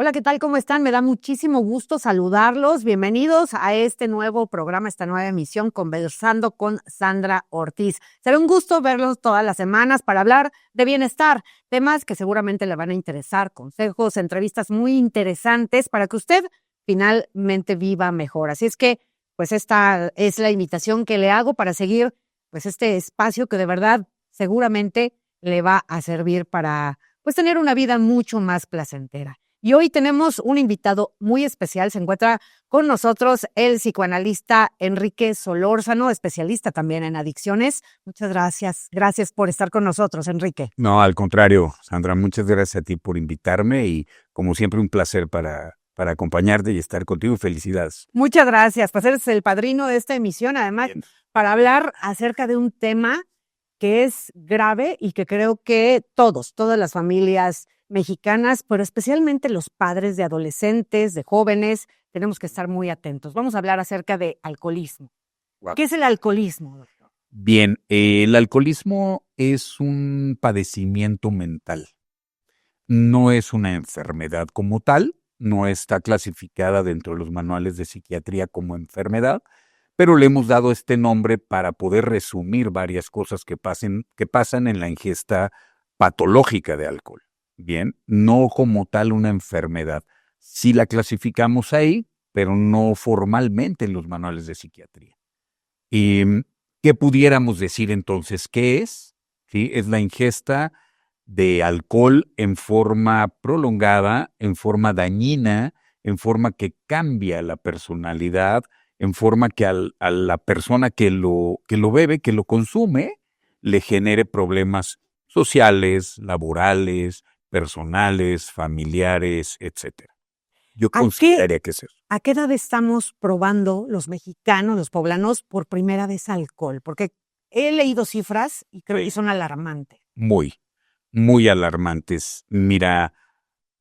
Hola, ¿qué tal? ¿Cómo están? Me da muchísimo gusto saludarlos. Bienvenidos a este nuevo programa, esta nueva emisión, Conversando con Sandra Ortiz. Será un gusto verlos todas las semanas para hablar de bienestar, temas que seguramente le van a interesar, consejos, entrevistas muy interesantes para que usted finalmente viva mejor. Así es que, pues esta es la invitación que le hago para seguir, pues este espacio que de verdad seguramente le va a servir para, pues tener una vida mucho más placentera. Y hoy tenemos un invitado muy especial. Se encuentra con nosotros el psicoanalista Enrique Solórzano, especialista también en adicciones. Muchas gracias. Gracias por estar con nosotros, Enrique. No, al contrario, Sandra, muchas gracias a ti por invitarme y como siempre un placer para acompañarte y estar contigo. Felicidades. Muchas gracias. Pues eres el padrino de esta emisión, además, Bien. para hablar acerca de un tema que es grave y que creo que todas las familias mexicanas, pero especialmente los padres de adolescentes, de jóvenes, tenemos que estar muy atentos. Vamos a hablar acerca de alcoholismo. Wow. ¿Qué es el alcoholismo, doctor? Bien, el alcoholismo es un padecimiento mental. No es una enfermedad como tal, no está clasificada dentro de los manuales de psiquiatría como enfermedad, pero le hemos dado este nombre para poder resumir varias cosas que pasan en la ingesta patológica de alcohol. Bien, no como tal una enfermedad. Sí la clasificamos ahí, pero no formalmente en los manuales de psiquiatría. ¿Y qué pudiéramos decir entonces? ¿Qué es? ¿Sí? Es la ingesta de alcohol en forma prolongada, en forma dañina, en forma que cambia la personalidad, en forma que a la persona que lo bebe, que lo consume, le genere problemas sociales, laborales, personales, familiares, etcétera. Yo ¿A qué, consideraría que es eso. ¿A qué edad estamos probando los mexicanos, los poblanos, por primera vez alcohol? Porque he leído cifras y creo que son alarmantes. Muy, muy alarmantes. Mira,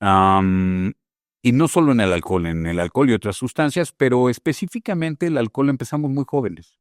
y no solo en el alcohol y otras sustancias, pero específicamente el alcohol empezamos muy jóvenes.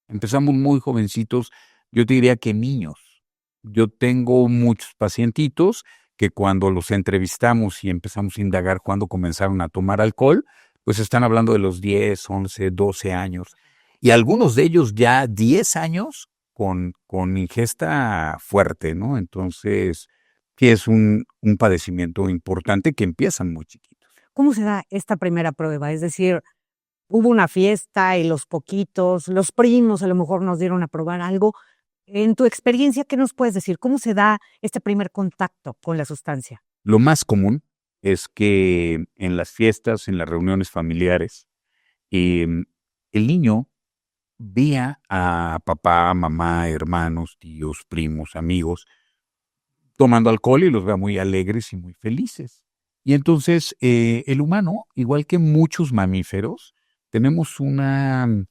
Empezamos muy jovencitos, yo te diría que niños. Yo tengo muchos pacientitos que cuando los entrevistamos y empezamos a indagar cuándo comenzaron a tomar alcohol, pues están hablando de los 10, 11, 12 años. Y algunos de ellos ya 10 años con ingesta fuerte, ¿no? Entonces, sí es un padecimiento importante que empiezan muy chiquitos. ¿Cómo se da esta primera prueba? Es decir, hubo una fiesta y los poquitos, los primos a lo mejor nos dieron a probar algo. En tu experiencia, ¿qué nos puedes decir? ¿Cómo se da este primer contacto con la sustancia? Lo más común es que en las fiestas, en las reuniones familiares, el niño vea a papá, mamá, hermanos, tíos, primos, amigos, tomando alcohol y los vea muy alegres y muy felices. Y entonces el humano, igual que muchos mamíferos, tenemos un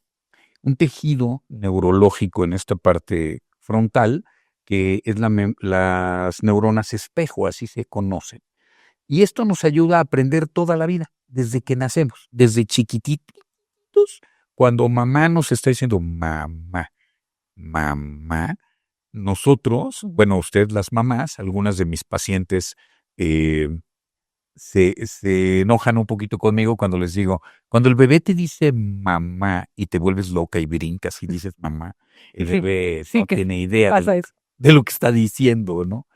tejido neurológico en esta parte frontal que es las neuronas espejo, así se conocen. Y esto nos ayuda a aprender toda la vida, desde que nacemos, desde chiquititos, cuando mamá nos está diciendo mamá, mamá, nosotros, bueno, ustedes las mamás, algunas de mis pacientes eh, se enojan un poquito conmigo cuando les digo, cuando el bebé te dice mamá y te vuelves loca y brincas y dices mamá, el bebé Sí, no que tiene idea pasa eso. de lo que está diciendo, ¿no?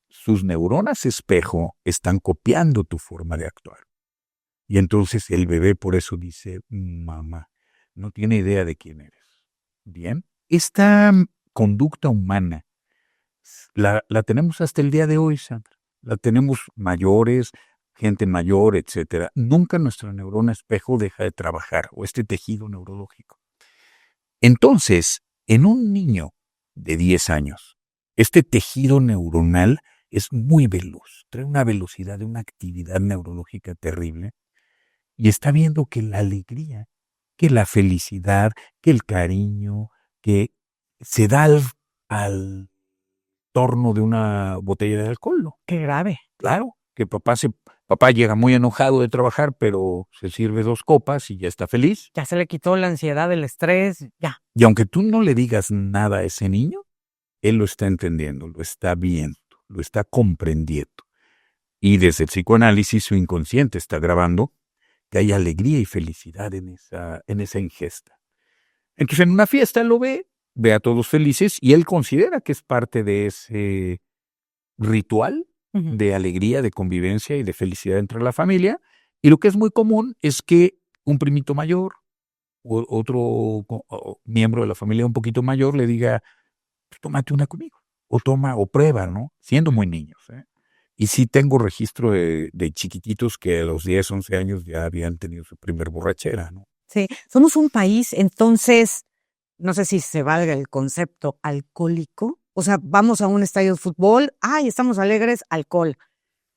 Sus neuronas espejo están copiando tu forma de actuar. Y entonces el bebé por eso dice mamá, no tiene idea de quién eres. Bien, esta conducta humana la tenemos hasta el día de hoy, Sandra. La tenemos mayores, gente mayor, etcétera. Nunca nuestra neurona espejo deja de trabajar o este tejido neurológico. Entonces, en un niño de 10 años, este tejido neuronal es muy veloz, trae una velocidad de una actividad neurológica terrible y está viendo que la alegría, que la felicidad, que el cariño, que se da al torno de una botella de alcohol, ¿no? Qué grave. Claro, que papá llega muy enojado de trabajar, pero se sirve 2 copas y ya está feliz. Ya se le quitó la ansiedad, el estrés, ya. Y aunque tú no le digas nada a ese niño, él lo está entendiendo, lo está viendo, lo está comprendiendo. Y desde el psicoanálisis su inconsciente está grabando que hay alegría y felicidad en esa ingesta. Entonces en una fiesta él lo ve a todos felices y él considera que es parte de ese ritual de alegría, de convivencia y de felicidad entre la familia. Y lo que es muy común es que un primito mayor o otro miembro de la familia un poquito mayor le diga, pues, tómate una conmigo, o toma, o prueba, ¿no? Siendo muy niños, ¿eh? Y sí tengo registro de chiquititos que a los 10, 11 años ya habían tenido su primer borrachera, ¿no? Sí, somos un país, entonces, no sé si se valga el concepto alcohólico. O sea, vamos a un estadio de fútbol, ¡ay, estamos alegres! Alcohol.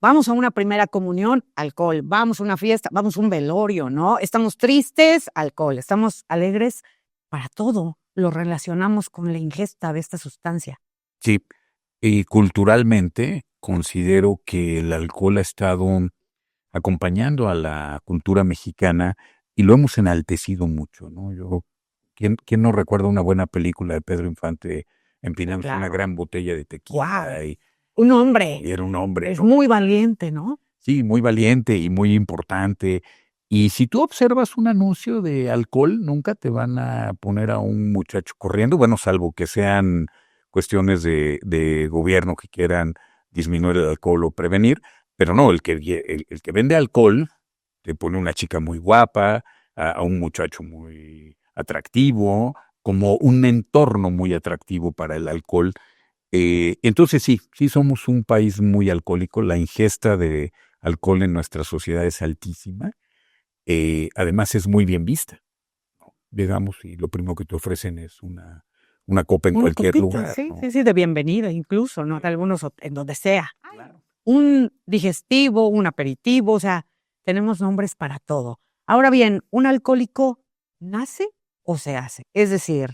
Vamos a una primera comunión, alcohol. Vamos a una fiesta, vamos a un velorio, ¿no? Estamos tristes, alcohol. Estamos alegres, para todo lo relacionamos con la ingesta de esta sustancia. Sí, y culturalmente considero que el alcohol ha estado acompañando a la cultura mexicana y lo hemos enaltecido mucho, ¿no? ¿Quién no recuerda una buena película de Pedro Infante empinándose una Claro. gran botella de tequila? ¡Guau! Un hombre. Y era un hombre, Es ¿no? muy valiente, ¿no? Sí, muy valiente y muy importante. Y si tú observas un anuncio de alcohol, nunca te van a poner a un muchacho corriendo, bueno, salvo que sean cuestiones de gobierno que quieran disminuir el alcohol o prevenir, pero no, el que vende alcohol te pone una chica muy guapa, a un muchacho muy atractivo, como un entorno muy atractivo para el alcohol. Entonces sí somos un país muy alcohólico, la ingesta de alcohol en nuestra sociedad es altísima, además es muy bien vista, ¿no? Llegamos y lo primero que te ofrecen es una copa en Una cualquier copita, lugar, sí, ¿no? sí, de bienvenida incluso, ¿no? De algunos en donde sea. Claro. Un digestivo, un aperitivo, o sea, tenemos nombres para todo. Ahora bien, ¿un alcohólico nace o se hace? Es decir,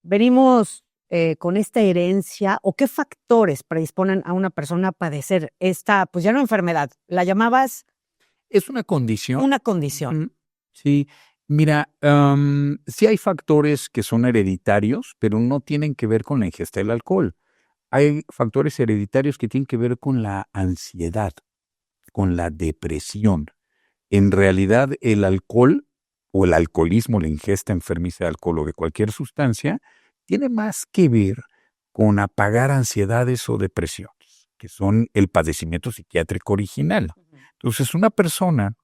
venimos con esta herencia o qué factores predisponen a una persona a padecer esta, pues ya no enfermedad, la llamabas Es una condición. una condición. Sí, mira, sí hay factores que son hereditarios, pero no tienen que ver con la ingesta del alcohol. Hay factores hereditarios que tienen que ver con la ansiedad, con la depresión. En realidad, el alcohol o el alcoholismo, la ingesta enfermiza de alcohol o de cualquier sustancia, tiene más que ver con apagar ansiedades o depresiones, que son el padecimiento psiquiátrico original. Entonces, una persona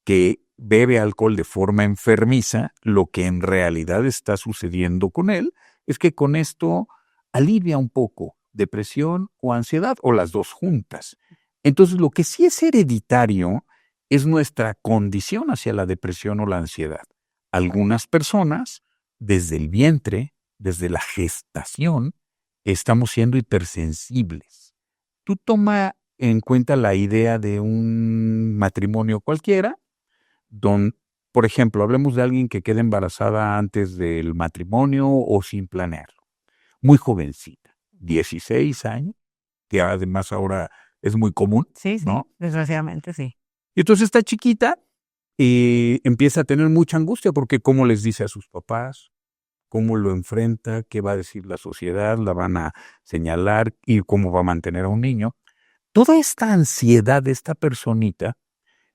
que bebe alcohol de forma enfermiza, lo que en realidad está sucediendo con él es que con esto alivia un poco depresión o ansiedad o las dos juntas. Entonces, lo que sí es hereditario es nuestra condición hacia la depresión o la ansiedad. Algunas personas, desde el vientre, desde la gestación, estamos siendo hipersensibles. Tú toma en cuenta la idea de un matrimonio cualquiera, por ejemplo, hablemos de alguien que queda embarazada antes del matrimonio o sin planearlo. Muy jovencita, 16 años, que además ahora es muy común, Sí, sí, ¿no? desgraciadamente sí. Y entonces esta chiquita empieza a tener mucha angustia porque cómo les dice a sus papás, cómo lo enfrenta, qué va a decir la sociedad, la van a señalar y cómo va a mantener a un niño. Toda esta ansiedad de esta personita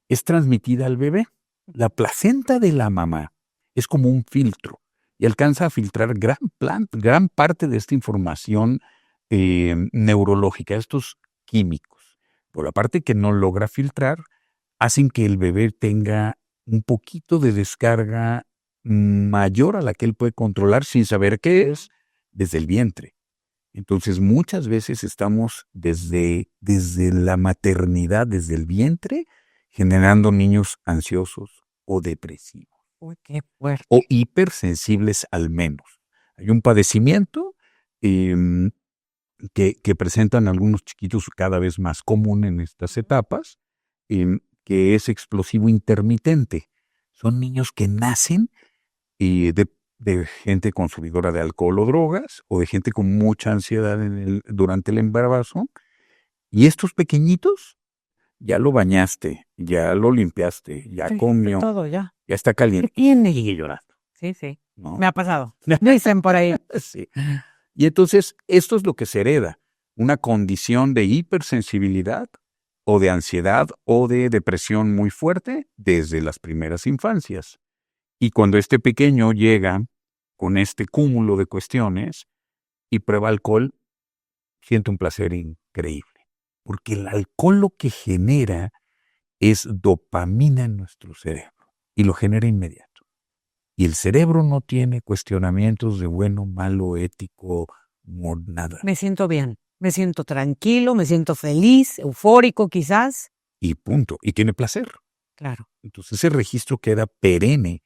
es transmitida al bebé. La placenta de la mamá es como un filtro y alcanza a filtrar gran parte de esta información neurológica, estos químicos. Por la parte que no logra filtrar, hacen que el bebé tenga un poquito de descarga mayor a la que él puede controlar sin saber qué es desde el vientre. Entonces muchas veces estamos desde la maternidad, desde el vientre, generando niños ansiosos o depresivos Uy, qué fuerte. o hipersensibles al menos. Hay un padecimiento que presentan algunos chiquitos cada vez más común en estas etapas, que es explosivo intermitente. Son niños que nacen de gente consumidora de alcohol o drogas o de gente con mucha ansiedad durante el embarazo. Y estos pequeñitos ya lo bañaste, ya lo limpiaste, ya Sí, comió, todo ya. ya está caliente. ¿Qué tiene? Sigue llorando, Sí, sí. ¿no? Me ha pasado. Dicen por ahí. Sí. Y entonces esto es lo que se hereda, una condición de hipersensibilidad o de ansiedad o de depresión muy fuerte desde las primeras infancias. Y cuando este pequeño llega con este cúmulo de cuestiones y prueba alcohol, siente un placer increíble. Porque el alcohol lo que genera es dopamina en nuestro cerebro y lo genera inmediato. Y el cerebro no tiene cuestionamientos de bueno, malo, ético, nada. Me siento bien, me siento tranquilo, me siento feliz, eufórico quizás. Y punto. Y tiene placer. Claro. Entonces ese registro queda perenne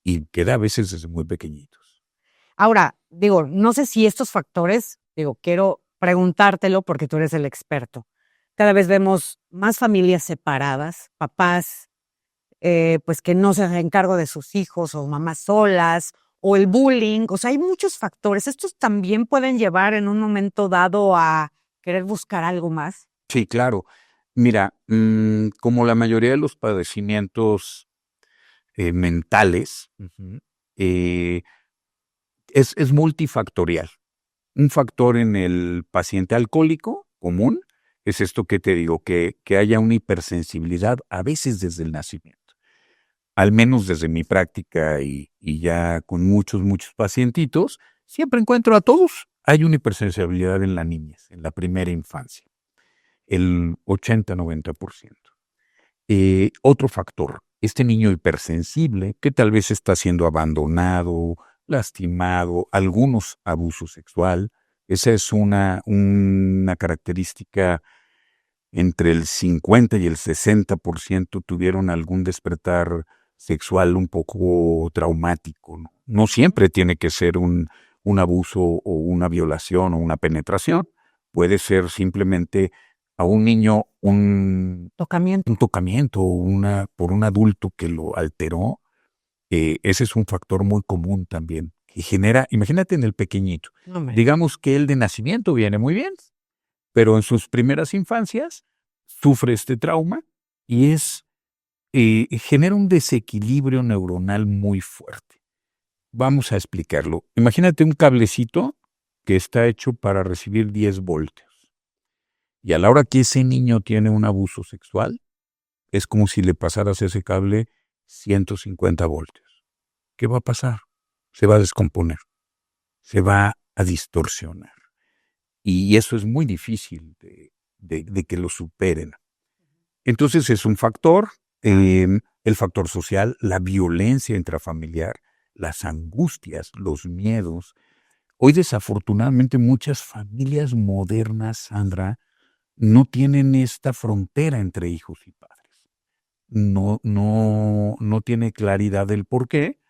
y queda a veces desde muy pequeñitos. Ahora, digo, no sé si estos factores, quiero preguntártelo porque tú eres el experto. Cada vez vemos más familias separadas, papás, pues que no se hacen cargo de sus hijos o mamás solas, o el bullying. O sea, hay muchos factores. Estos también pueden llevar en un momento dado a querer buscar algo más. Sí, claro. Mira, como la mayoría de los padecimientos mentales, es multifactorial. Un factor en el paciente alcohólico común es esto que te digo, que haya una hipersensibilidad a veces desde el nacimiento. Al menos desde mi práctica y ya con muchos pacientitos, siempre encuentro a todos. Hay una hipersensibilidad en la niñez, en la primera infancia, el 80-90%. Otro factor, este niño hipersensible que tal vez está siendo abandonado, lastimado, algunos abuso sexual. Esa es una característica. Entre el 50 y el 60% tuvieron algún despertar sexual un poco traumático. No siempre tiene que ser un abuso o una violación o una penetración. Puede ser simplemente a un niño un tocamiento por un adulto que lo alteró. Ese es un factor muy común también, que genera, imagínate en el pequeñito, digamos que él de nacimiento viene muy bien, pero en sus primeras infancias sufre este trauma y genera un desequilibrio neuronal muy fuerte. Vamos a explicarlo. Imagínate un cablecito que está hecho para recibir 10 voltios. Y a la hora que ese niño tiene un abuso sexual, es como si le pasaras ese cable 150 voltios. ¿Qué va a pasar? Se va a descomponer, se va a distorsionar. Y eso es muy difícil de que lo superen. Entonces es un factor, el factor social, la violencia intrafamiliar, las angustias, los miedos. Hoy desafortunadamente muchas familias modernas, Sandra, no tienen esta frontera entre hijos y padres. No tiene claridad del por qué,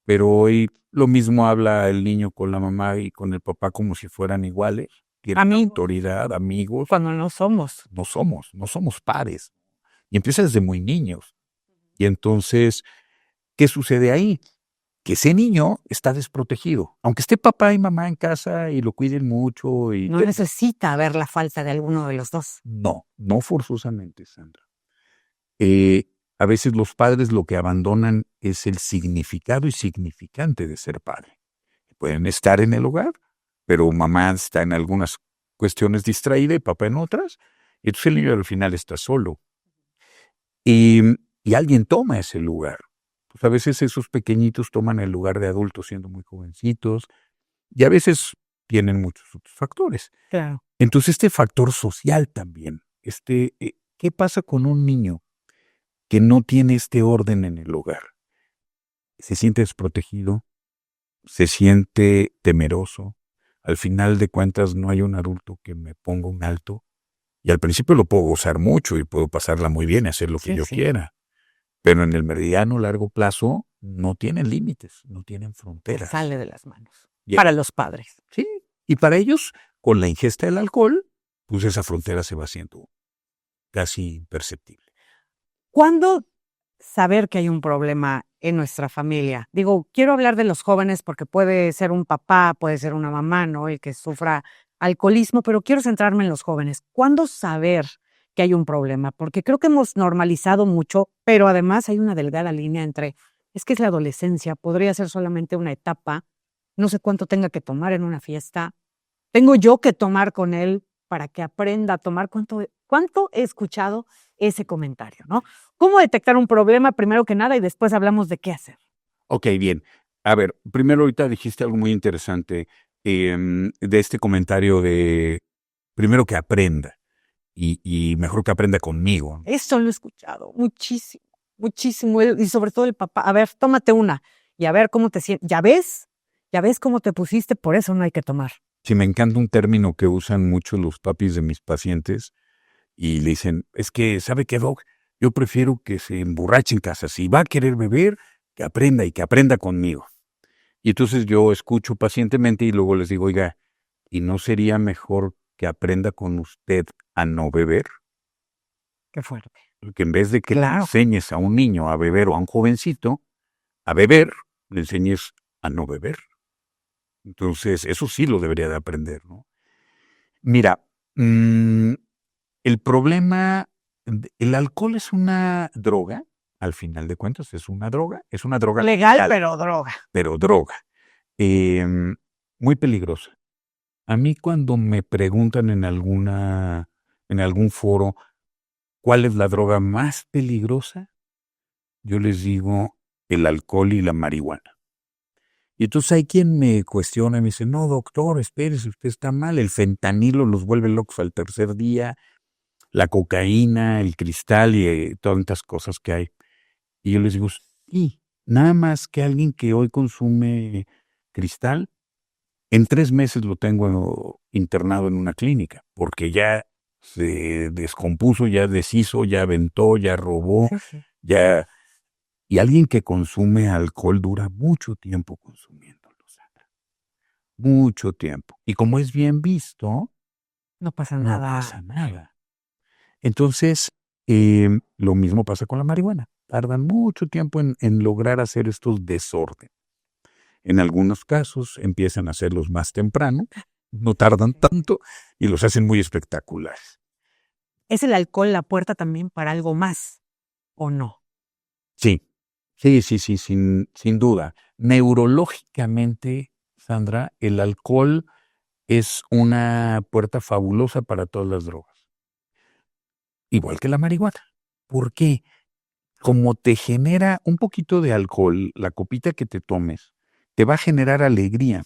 pero hoy lo mismo habla el niño con la mamá y con el papá como si fueran iguales. Tienen autoridad, amigos. Cuando no somos. No somos pares. Y empieza desde muy niños. Y entonces, ¿qué sucede ahí? Que ese niño está desprotegido. Aunque esté papá y mamá en casa y lo cuiden mucho. No necesita ver la falta de alguno de los dos. No forzosamente, Sandra. A veces los padres lo que abandonan es el significado y significante de ser padre. Pueden estar en el hogar, pero mamá está en algunas cuestiones distraída y papá en otras. Y entonces el niño al final está solo. Y alguien toma ese lugar. Pues a veces esos pequeñitos toman el lugar de adultos siendo muy jovencitos y a veces tienen muchos otros factores. Claro. Entonces este factor social también, ¿qué pasa con un niño que no tiene este orden en el hogar? Se siente desprotegido, se siente temeroso. Al final de cuentas no hay un adulto que me ponga un alto. Y al principio lo puedo gozar mucho y puedo pasarla muy bien y hacer lo que yo quiera. Pero en el mediano largo plazo no tienen límites, no tienen fronteras. Sale de las manos. Para los padres. Sí. Y para ellos, con la ingesta del alcohol, pues esa frontera se va haciendo casi imperceptible. ¿Cuándo saber que hay un problema en nuestra familia? Quiero hablar de los jóvenes porque puede ser un papá, puede ser una mamá, ¿no? El que sufra alcoholismo, pero quiero centrarme en los jóvenes. ¿Cuándo saber que hay un problema? Porque creo que hemos normalizado mucho, pero además hay una delgada línea entre, es que es la adolescencia, podría ser solamente una etapa, no sé cuánto tenga que tomar en una fiesta, tengo yo que tomar con él para que aprenda a tomar? ¿Cuánto he escuchado ese comentario, ¿no? ¿Cómo detectar un problema primero que nada y después hablamos de qué hacer? Ok, bien. A ver, primero ahorita dijiste algo muy interesante de este comentario de primero que aprenda y mejor que aprenda conmigo. Eso lo he escuchado muchísimo, muchísimo. Y sobre todo el papá. A ver, tómate una y a ver cómo te sientes. ¿Ya ves cómo te pusiste? Por eso no hay que tomar. Sí, me encanta un término que usan mucho los papis de mis pacientes y le dicen, es que, ¿sabe qué, doc? Yo prefiero que se emborrache en casa. Si va a querer beber, que aprenda y que aprenda conmigo. Y entonces yo escucho pacientemente y luego les digo, oiga, ¿y no sería mejor que aprenda con usted a no beber? Qué fuerte. Que en vez de que le Claro. enseñes a un niño a beber o a un jovencito a beber, le enseñes a no beber. Entonces, eso sí lo debería de aprender, ¿no? Mira, el problema, el alcohol es una droga, al final de cuentas es una droga Legal, pero droga. pero droga, muy peligrosa. A mí cuando me preguntan en algún foro, ¿cuál es la droga más peligrosa? Yo les digo el alcohol y la marihuana. Y entonces hay quien me cuestiona y me dice, no, doctor, espérese, usted está mal, el fentanilo los vuelve locos al tercer día, la cocaína, el cristal y tantas cosas que hay. Y yo les digo, sí, nada más que alguien que hoy consume cristal, en 3 meses lo tengo internado en una clínica, porque ya se descompuso, ya deshizo, ya aventó, ya robó, Sí. ya... Y alguien que consume alcohol dura mucho tiempo consumiéndolo, Sandra. Mucho tiempo. Y como es bien visto, No pasa no nada. pasa nada. Entonces, lo mismo pasa con la marihuana. Tardan mucho tiempo en lograr hacer estos desórdenes. En algunos casos empiezan a hacerlos más temprano, no tardan tanto y los hacen muy espectaculares. ¿Es el alcohol la puerta también para algo más o no? Sí, sí, sin duda. Neurológicamente, Sandra, el alcohol es una puerta fabulosa para todas las drogas, igual que la marihuana. ¿Por qué? Como te genera un poquito de alcohol, la copita que te tomes, te va a generar alegría,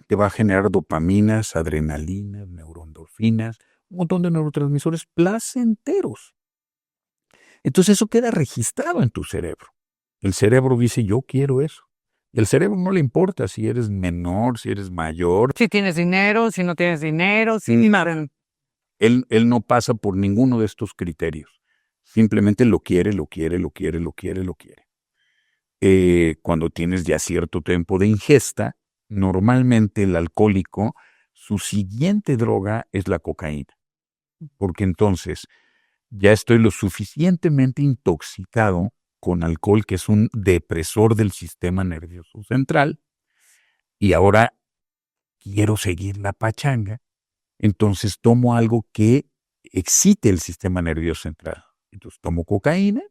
te va a generar dopaminas, adrenalinas, neuroendorfinas, un montón de neurotransmisores placenteros. Entonces eso queda registrado en tu cerebro. El cerebro dice, yo quiero eso. Y al cerebro no le importa si eres menor, si eres mayor. Si tienes dinero, si no tienes dinero, si Nada. Él no pasa por ninguno de estos criterios. Simplemente lo quiere. Cuando tienes ya cierto tiempo de ingesta, normalmente el alcohólico, su siguiente droga es la cocaína. Porque entonces ya estoy lo suficientemente intoxicado con alcohol, que es un depresor del sistema nervioso central, y ahora quiero seguir la pachanga, entonces tomo algo que excite el sistema nervioso central. Entonces tomo cocaína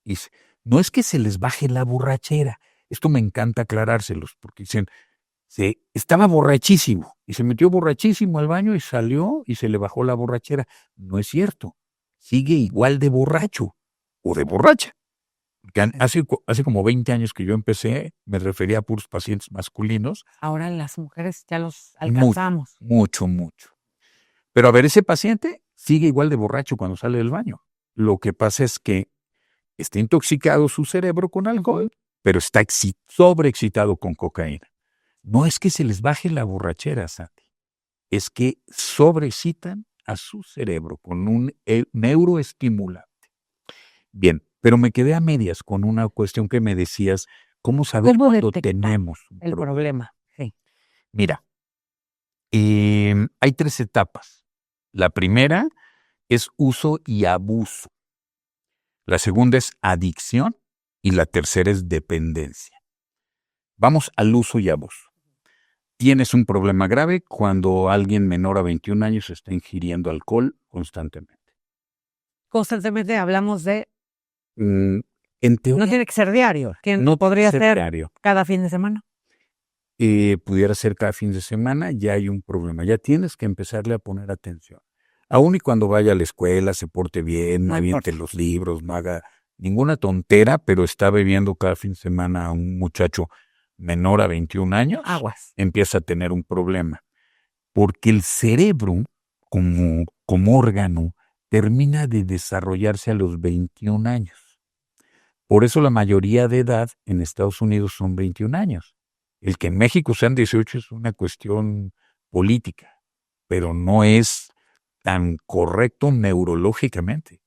y no es que se les baje la borrachera. Esto me encanta aclarárselos porque dicen, estaba borrachísimo y se metió borrachísimo al baño y salió y se le bajó la borrachera. No es cierto. Sigue igual de borracho o de borracha. Porque hace como 20 años que yo empecé, me refería a puros pacientes masculinos. Ahora las mujeres ya los alcanzamos. Mucho. Pero a ver, ese paciente sigue igual de borracho cuando sale del baño. Lo que pasa es que está intoxicado su cerebro con alcohol, pero está sobreexcitado con cocaína. No es que se les baje la borrachera, Santi. Es que sobreexcitan a su cerebro con un neuroestimulante. Bien, pero me quedé a medias con una cuestión que me decías, ¿cómo saber cuándo tenemos un el problema? Sí. Mira, hay 3 etapas. La primera es uso y abuso. La segunda es adicción y la tercera es dependencia. Vamos al uso y abuso. Tienes un problema grave cuando alguien menor a 21 años está ingiriendo alcohol constantemente. Constantemente hablamos de... En teoría, No tiene que ser diario. no podría ser diario. cada fin de semana. pudiera ser cada fin de semana, ya hay un problema. Ya tienes que empezarle a poner atención. Aún y cuando vaya a la escuela, se porte bien, no aviente los libros, no haga ninguna tontera, pero está bebiendo cada fin de semana a un muchacho menor a 21 años, Aguas. empieza a tener un problema. Porque el cerebro, como órgano, termina de desarrollarse a los 21 años. Por eso la mayoría de edad en Estados Unidos son 21 años. El que en México sean 18 es una cuestión política, pero no es tan correcto neurológicamente.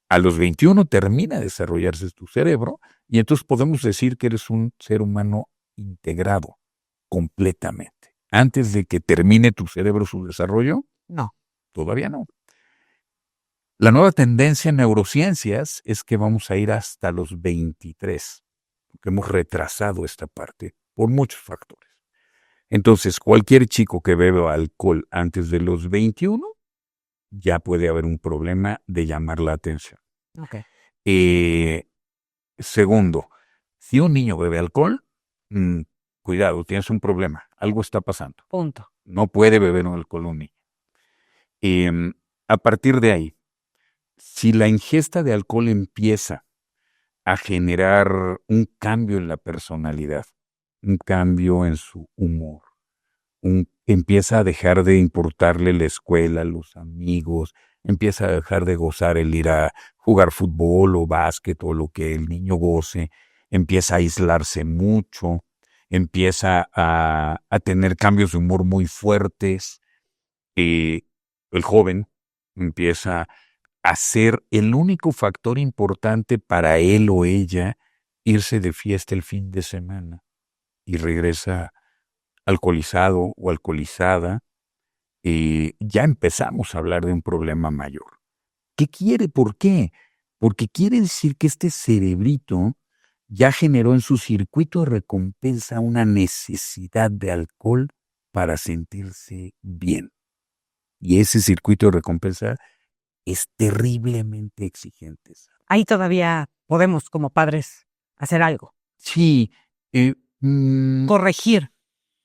A los 21 termina de desarrollarse tu cerebro y entonces podemos decir que eres un ser humano integrado completamente. Antes de que termine tu cerebro su desarrollo, No. Todavía no. La nueva tendencia en neurociencias es que vamos a ir hasta los 23, porque hemos retrasado esta parte por muchos factores. Entonces, cualquier chico que bebe alcohol antes de los 21, ya puede haber un problema de llamar la atención. Okay. Segundo, si un niño bebe alcohol, cuidado, tienes un problema, algo está pasando. Punto. No puede beber alcohol un niño. A partir de ahí, si la ingesta de alcohol empieza a generar un cambio en la personalidad, un cambio en su humor, empieza a dejar de importarle la escuela, los amigos, empieza a dejar de gozar el ir a jugar fútbol o básquet o lo que el niño goce, empieza a aislarse mucho, empieza a tener cambios de humor muy fuertes, el joven empieza a ser el único factor importante para él o ella irse de fiesta el fin de semana y regresa alcoholizado o alcoholizada, ya empezamos a hablar de un problema mayor. ¿Qué quiere? ¿Por qué? Porque quiere decir que este cerebrito ya generó en su circuito de recompensa una necesidad de alcohol para sentirse bien. Y ese circuito de recompensa es terriblemente exigente. Ahí todavía podemos, como padres, hacer algo. Sí. Corregir.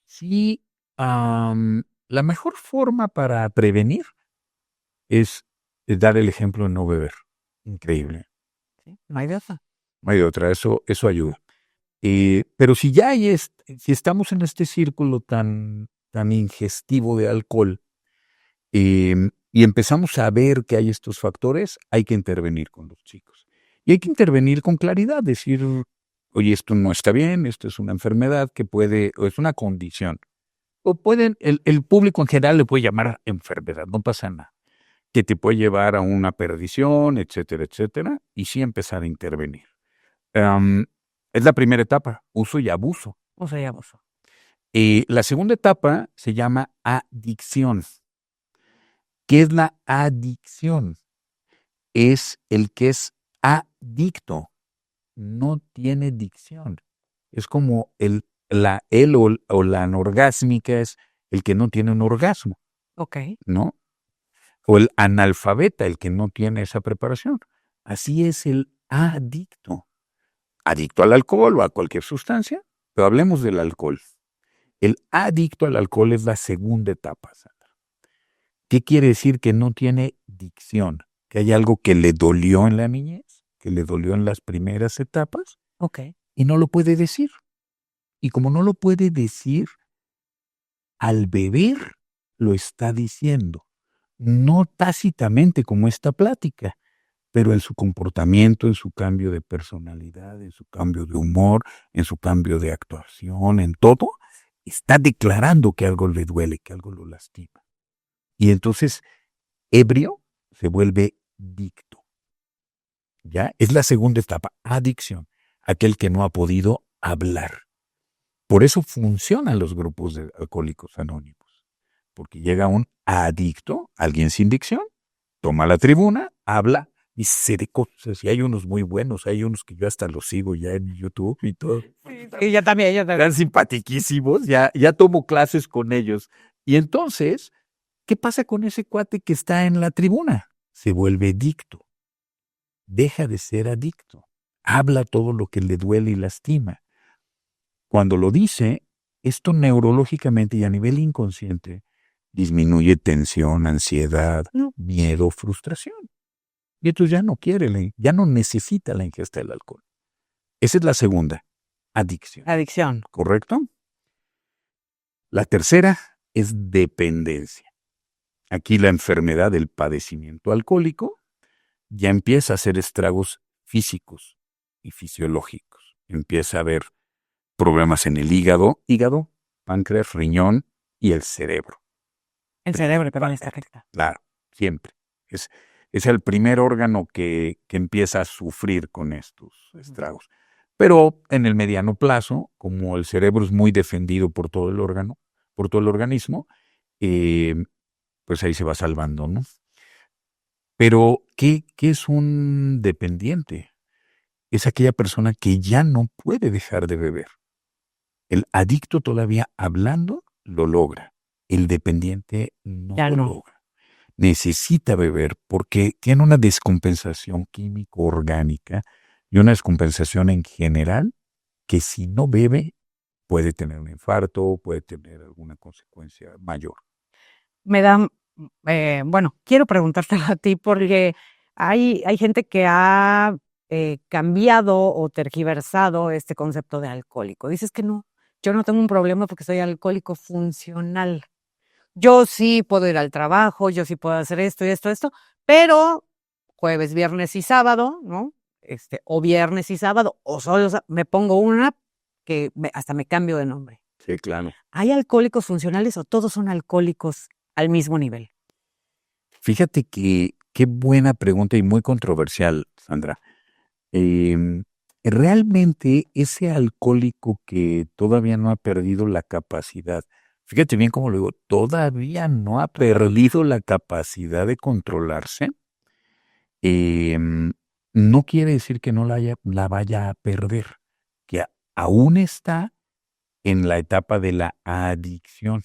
Sí. La mejor forma para prevenir es dar el ejemplo de no beber. Increíble. Sí, no hay de otra. No hay de otra. Eso ayuda. Pero si ya si estamos en este círculo tan ingestivo de alcohol, y empezamos a ver que hay estos factores, hay que intervenir con los chicos. Y hay que intervenir con claridad, decir, oye, esto no está bien, esto es una enfermedad que puede, o es una condición. O el público en general le puede llamar enfermedad, no pasa nada, que te puede llevar a una perdición, etcétera, etcétera, y sí empezar a intervenir. Es la primera etapa, uso y abuso. Uso y abuso. La segunda etapa se llama adicción. ¿Qué es la adicción? Es el que es adicto, no tiene dicción. Es como la anorgásmica es el que no tiene un orgasmo. Ok. ¿No? O el analfabeta, el que no tiene esa preparación. Así es el adicto. Adicto al alcohol o a cualquier sustancia, pero hablemos del alcohol. El adicto al alcohol es la segunda etapa, Sandra. ¿Qué quiere decir que no tiene dicción? Que hay algo que le dolió en la niñez, que le dolió en las primeras etapas, y no lo puede decir. Y como no lo puede decir, al beber lo está diciendo, no tácitamente como esta plática, pero en su comportamiento, en su cambio de personalidad, en su cambio de humor, en su cambio de actuación, en todo, está declarando que algo le duele, que algo lo lastima. Y entonces, ebrio se vuelve dicto. ¿Ya? Es la segunda etapa, adicción, aquel que no ha podido hablar. Por eso funcionan los grupos de alcohólicos anónimos, porque llega un adicto, alguien sin dicción, toma la tribuna, habla, dice de cosas, y hay unos muy buenos, hay unos que yo hasta los sigo ya en YouTube y todo. Sí, yo también. Están simpatiquísimos, ya tomo clases con ellos. Y entonces, ¿qué pasa con ese cuate que está en la tribuna? Se vuelve dicto. Deja de ser adicto. Habla todo lo que le duele y lastima. Cuando lo dice, esto neurológicamente y a nivel inconsciente disminuye tensión, ansiedad, miedo, frustración. Y entonces ya no quiere, ya no necesita la ingesta del alcohol. Esa es la segunda, adicción. Adicción. ¿Correcto? La tercera es dependencia. Aquí la enfermedad del padecimiento alcohólico ya empieza a hacer estragos físicos y fisiológicos. Empieza a haber problemas en el hígado, páncreas, riñón y el cerebro. El cerebro también está afectado. Claro, siempre. Es el primer órgano que empieza a sufrir con estos estragos. Pero en el mediano plazo, como el cerebro es muy defendido por todo el órgano, por todo el organismo, pues ahí se va salvando, ¿no? Pero, ¿qué es un dependiente? Es aquella persona que ya no puede dejar de beber. El adicto todavía hablando lo logra. El dependiente no lo logra. Necesita beber porque tiene una descompensación químico-orgánica y una descompensación en general que si no bebe puede tener un infarto, puede tener alguna consecuencia mayor. Me da, quiero preguntártelo a ti porque hay gente que ha cambiado o tergiversado este concepto de alcohólico. Dices que no, yo no tengo un problema porque soy alcohólico funcional. Yo sí puedo ir al trabajo, yo sí puedo hacer esto y esto, pero jueves, viernes y sábado, ¿no? O viernes y sábado, o solo me pongo una que hasta me cambio de nombre. Sí, claro. ¿Hay alcohólicos funcionales o todos son alcohólicos al mismo nivel? Fíjate que qué buena pregunta y muy controversial, Sandra. Realmente ese alcohólico que todavía no ha perdido la capacidad, fíjate bien cómo lo digo, todavía no ha perdido la capacidad de controlarse, no quiere decir que no la vaya a perder, que aún está en la etapa de la adicción,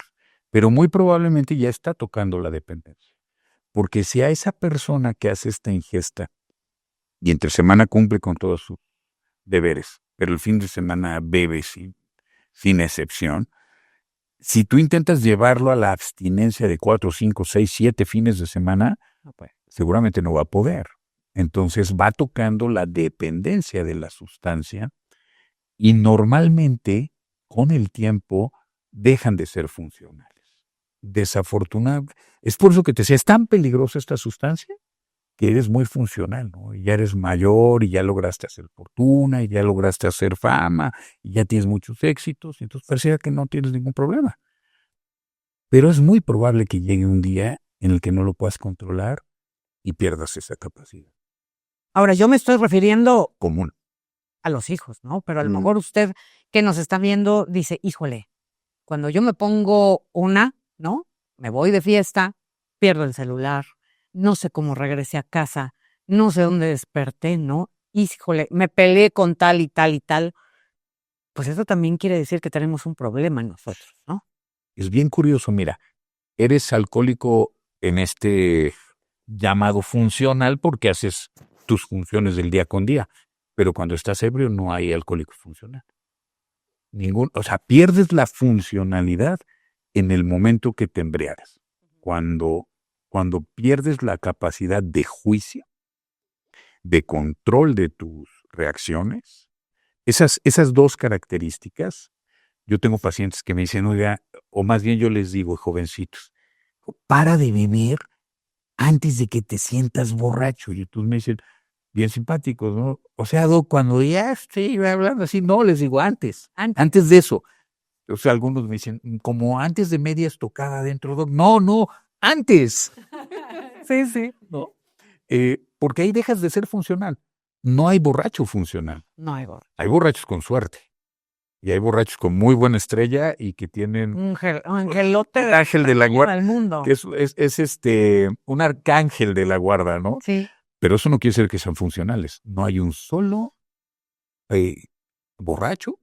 pero muy probablemente ya está tocando la dependencia. Porque si a esa persona que hace esta ingesta y entre semana cumple con todos sus deberes, pero el fin de semana bebe sin excepción, si tú intentas llevarlo a la abstinencia de 4, 5, 6, 7 fines de semana, seguramente no va a poder. Entonces va tocando la dependencia de la sustancia y normalmente con el tiempo dejan de ser funcionales. Desafortunadamente, es por eso que te decía, es tan peligrosa esta sustancia que eres muy funcional, ¿no? Y ya eres mayor y ya lograste hacer fortuna y ya lograste hacer fama y ya tienes muchos éxitos y entonces pareciera que no tienes ningún problema. Pero es muy probable que llegue un día en el que no lo puedas controlar y pierdas esa capacidad. Ahora, yo me estoy refiriendo común a los hijos, ¿no? Pero a lo mejor usted que nos está viendo dice, híjole, cuando yo me pongo una, ¿no? Me voy de fiesta, pierdo el celular, no sé cómo regresé a casa, no sé dónde desperté, ¿no? Híjole, me peleé con tal y tal y tal. Pues eso también quiere decir que tenemos un problema en nosotros, ¿no? Es bien curioso, mira, eres alcohólico en este llamado funcional porque haces tus funciones del día con día, pero cuando estás ebrio no hay alcohólico funcional. O sea, pierdes la funcionalidad en el momento que te embriagas. Cuando pierdes la capacidad de juicio, de control de tus reacciones, esas dos características, yo tengo pacientes que me dicen, oiga, o más bien yo les digo, jovencitos, para de beber antes de que te sientas borracho. Y tú me dicen, bien simpáticos, ¿no? O sea, cuando ya estoy hablando así, no, les digo antes de eso. O sea, algunos me dicen, como antes de media estocada adentro, no, antes. Sí. No. Porque ahí dejas de ser funcional. No hay borracho funcional. No hay borracho. Hay borrachos con suerte. Y hay borrachos con muy buena estrella y que tienen un angelote un ángel de la guarda del mundo. Que es un arcángel de la guarda, ¿no? Sí. Pero eso no quiere decir que sean funcionales. No hay un solo borracho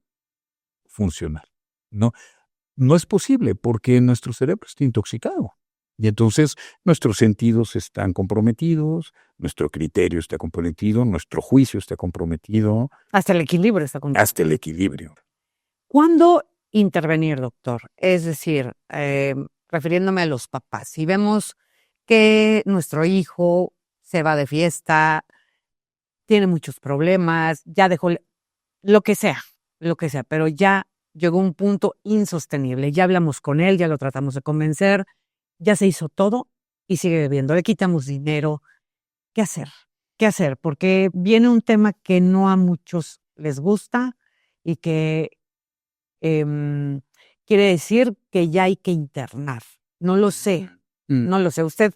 funcional. No es posible porque nuestro cerebro está intoxicado. Y entonces nuestros sentidos están comprometidos, nuestro criterio está comprometido, nuestro juicio está comprometido. Hasta el equilibrio está comprometido. Hasta el equilibrio. ¿Cuándo intervenir, doctor? Es decir, refiriéndome a los papás, si vemos que nuestro hijo se va de fiesta, tiene muchos problemas, ya dejó lo que sea, pero ya llegó un punto insostenible. Ya hablamos con él, ya lo tratamos de convencer, ya se hizo todo y sigue bebiendo. Le quitamos dinero. ¿Qué hacer? ¿Qué hacer? Porque viene un tema que no a muchos les gusta y que quiere decir que ya hay que internar. No lo sé, no lo sé. Usted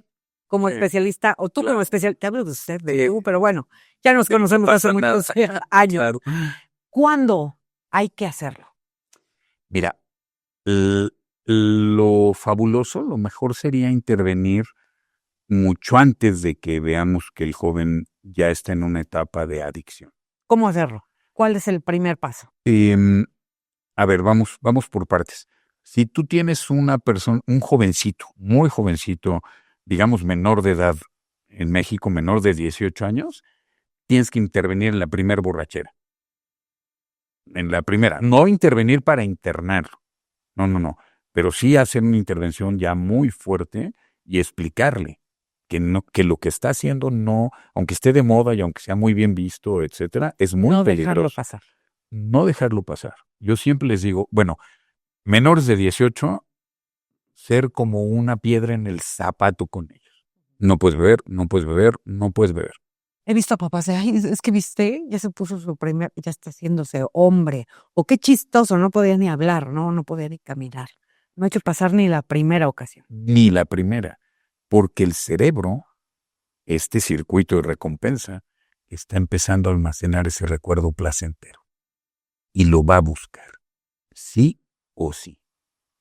como especialista, o tú como especialista, te hablo de usted, de tú, pero bueno, ya nos conocemos hace muchos años. Claro. ¿Cuándo hay que hacerlo? Mira, lo fabuloso, lo mejor sería intervenir mucho antes de que veamos que el joven ya está en una etapa de adicción. ¿Cómo hacerlo? ¿Cuál es el primer paso? A ver, vamos por partes. Si tú tienes una persona, un jovencito, muy jovencito, digamos menor de edad, en México menor de 18 años, tienes que intervenir en la primera borrachera. En la primera. No intervenir para internarlo. No. Pero sí hacer una intervención ya muy fuerte y explicarle que lo que está haciendo no, aunque esté de moda y aunque sea muy bien visto, etcétera, es muy No peligroso. dejarlo pasar. No dejarlo pasar. Yo siempre les digo, bueno, menores de 18, ser como una piedra en el zapato con ellos. No puedes beber, no puedes beber, no puedes beber. He visto a papás de, ay, es que viste, ya se puso ya está haciéndose hombre. O qué chistoso, no podía ni hablar, no podía ni caminar. No hay que pasar ni la primera ocasión. Ni la primera, porque el cerebro, este circuito de recompensa, está empezando a almacenar ese recuerdo placentero. Y lo va a buscar, sí o sí.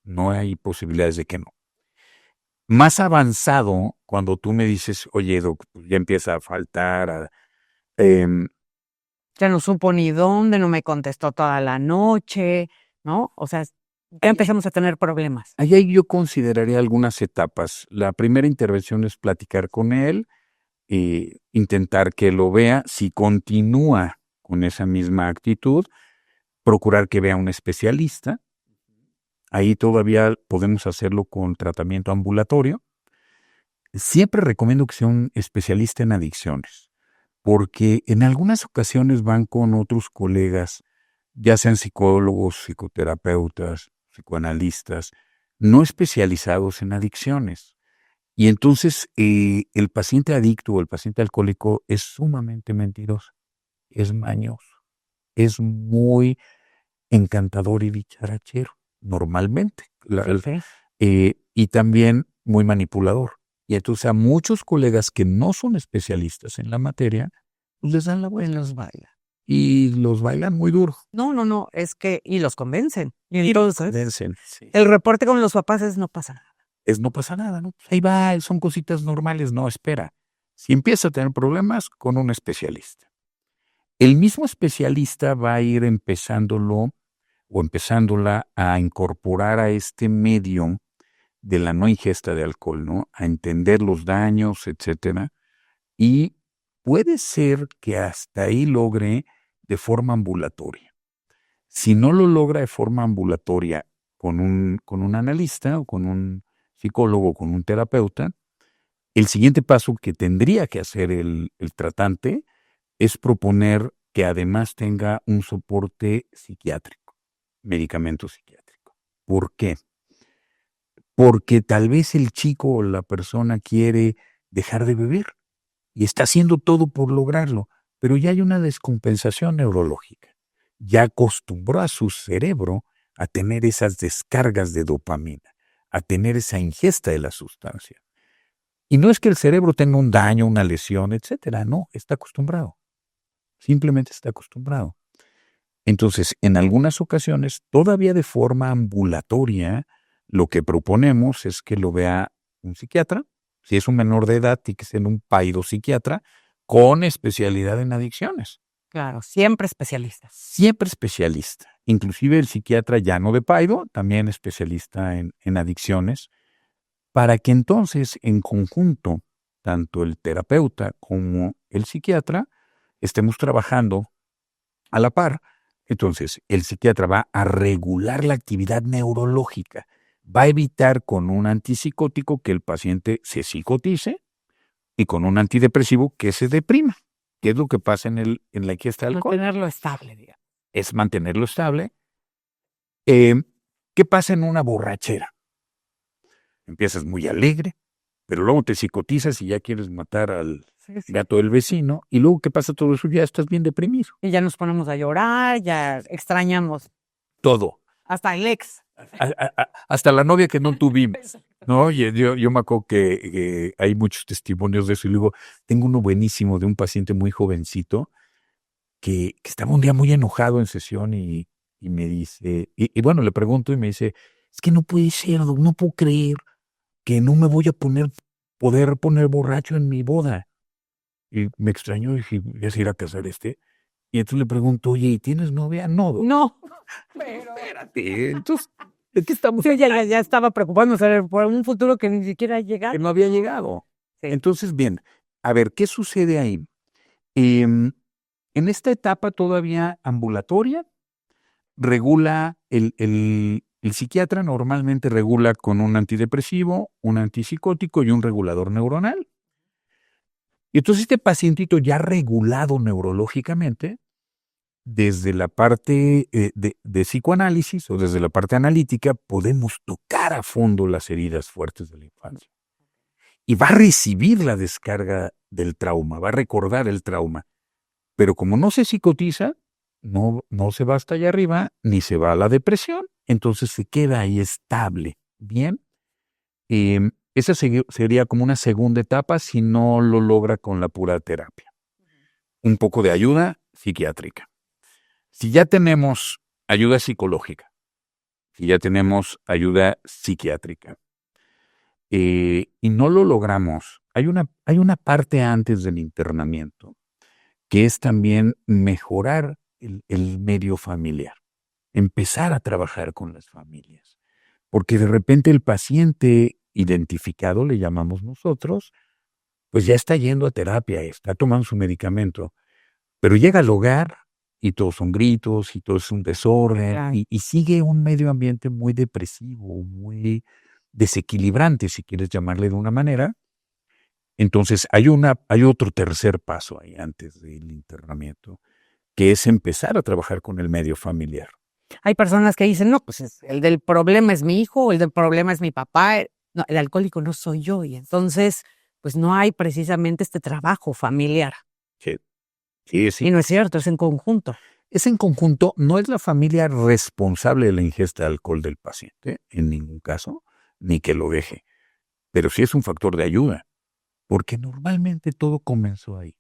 No hay posibilidades de que no. Más avanzado, cuando tú me dices, oye, doc, ya empieza a faltar, Ya no supo ni dónde, no me contestó toda la noche, ¿no? O sea, ya empezamos a tener problemas. ahí yo consideraría algunas etapas. La primera intervención es platicar con él, intentar que lo vea. Si continúa con esa misma actitud, procurar que vea un especialista. Ahí todavía podemos hacerlo con tratamiento ambulatorio. Siempre recomiendo que sea un especialista en adicciones, porque en algunas ocasiones van con otros colegas, ya sean psicólogos, psicoterapeutas, psicoanalistas, no especializados en adicciones. Y entonces el paciente adicto o el paciente alcohólico es sumamente mentiroso, es mañoso, es muy encantador y dicharachero, normalmente. Y también muy manipulador. Y entonces a muchos colegas que no son especialistas en la materia, pues les dan la vuelta. Los baila. Y los bailan muy duro. No, es que, y los convencen. Y entonces, Convencen, sí. el reporte con los papás es no pasa nada. No pasa nada, ¿no? Ahí va, son cositas normales. No, espera. Si empieza a tener problemas, con un especialista. El mismo especialista va a ir empezándolo o empezándola a incorporar a este medio de la no ingesta de alcohol, ¿no? A entender los daños, etcétera. Y puede ser que hasta ahí logre de forma ambulatoria. Si no lo logra de forma ambulatoria con un analista o con un psicólogo o con un terapeuta, el siguiente paso que tendría que hacer el tratante es proponer que además tenga un soporte psiquiátrico, medicamento psiquiátrico. ¿Por qué? Porque tal vez el chico o la persona quiere dejar de beber y está haciendo todo por lograrlo, pero ya hay una descompensación neurológica. Ya acostumbró a su cerebro a tener esas descargas de dopamina, a tener esa ingesta de la sustancia. Y no es que el cerebro tenga un daño, una lesión, etcétera, no, está acostumbrado. Simplemente está acostumbrado. Entonces, en algunas ocasiones, todavía de forma ambulatoria, lo que proponemos es que lo vea un psiquiatra. Si es un menor de edad, tiene que ser un psiquiatra con especialidad en adicciones. Claro, siempre especialistas. Siempre especialista. Inclusive el psiquiatra ya no de paido, también especialista en adicciones, para que entonces, en conjunto, tanto el terapeuta como el psiquiatra estemos trabajando a la par Entonces, el psiquiatra va a regular la actividad neurológica, va a evitar con un antipsicótico que el paciente se psicotice y con un antidepresivo que se deprima. ¿Qué es lo que pasa en la ingesta de alcohol? Mantenerlo estable, digamos. Es mantenerlo estable. ¿Qué pasa en una borrachera? Empiezas muy alegre, pero luego te psicotizas y ya quieres matar al gato del vecino, y luego ¿qué pasa todo eso? Ya estás bien deprimido. Y ya nos ponemos a llorar, ya extrañamos Todo. hasta el ex. Hasta la novia que no tuvimos. No, yo me acuerdo que hay muchos testimonios de eso, y luego tengo uno buenísimo de un paciente muy jovencito que estaba un día muy enojado en sesión y me dice, y bueno, le pregunto y me dice, es que no puede ser, no puedo creer que no me voy a poder poner borracho en mi boda. Y me extrañó y dije, ¿ya se irá a casar este? Y entonces le pregunto, oye, ¿y tienes novia? No. No. Pero espérate, entonces, ¿de qué estamos? Sí, ya estaba preocupándose por un futuro que ni siquiera ha llegado. Que no había llegado. Sí. Entonces, bien, a ver, ¿qué sucede ahí? En esta etapa todavía ambulatoria, regula el psiquiatra normalmente regula con un antidepresivo, un antipsicótico y un regulador neuronal. Y entonces este pacientito ya regulado neurológicamente, desde la parte de psicoanálisis o desde la parte analítica, podemos tocar a fondo las heridas fuertes de la infancia. Y va a recibir la descarga del trauma, va a recordar el trauma. Pero como no se psicotiza, no se va hasta allá arriba, ni se va a la depresión, entonces se queda ahí estable. Bien, esa sería como una segunda etapa si no lo logra con la pura terapia. Un poco de ayuda psiquiátrica. Si ya tenemos ayuda psicológica, si ya tenemos ayuda psiquiátrica, y no lo logramos, hay una parte antes del internamiento que es también mejorar el medio familiar, empezar a trabajar con las familias, porque de repente el paciente identificado, le llamamos nosotros, pues ya está yendo a terapia, está tomando su medicamento, pero llega al hogar y todos son gritos y todo es un desorden, Claro. y sigue un medio ambiente muy depresivo, muy desequilibrante, si quieres llamarle de una manera. Entonces hay otro tercer paso ahí antes del internamiento, que es empezar a trabajar con el medio familiar. Hay personas que dicen, no, pues el del problema es mi hijo, el del problema es mi papá, no, el alcohólico no soy yo, y entonces pues no hay precisamente este trabajo familiar. Sí. Y no es cierto, es en conjunto. Es en conjunto, no es la familia responsable de la ingesta de alcohol del paciente, en ningún caso, ni que lo deje, pero sí es un factor de ayuda, porque normalmente todo comenzó ahí,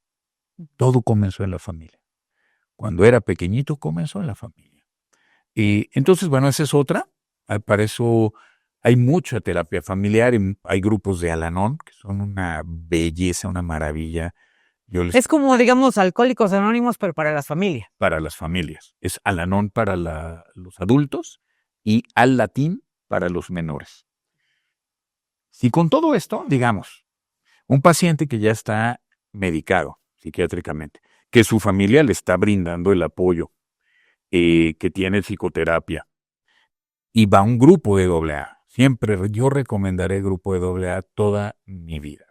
todo comenzó en la familia. Cuando era pequeñito comenzó en la familia. Y entonces, bueno, esa es otra. Para eso hay mucha terapia familiar, y hay grupos de Al-Anon que son una belleza, una maravilla. Es como, digamos, Alcohólicos Anónimos, pero para las familias. Para las familias. Es Al-Anon para los adultos y Al-Latín para los menores. Si con todo esto, digamos, un paciente que ya está medicado psiquiátricamente, que su familia le está brindando el apoyo, que tiene psicoterapia, y va a un grupo de AA. Siempre yo recomendaré el grupo de AA toda mi vida.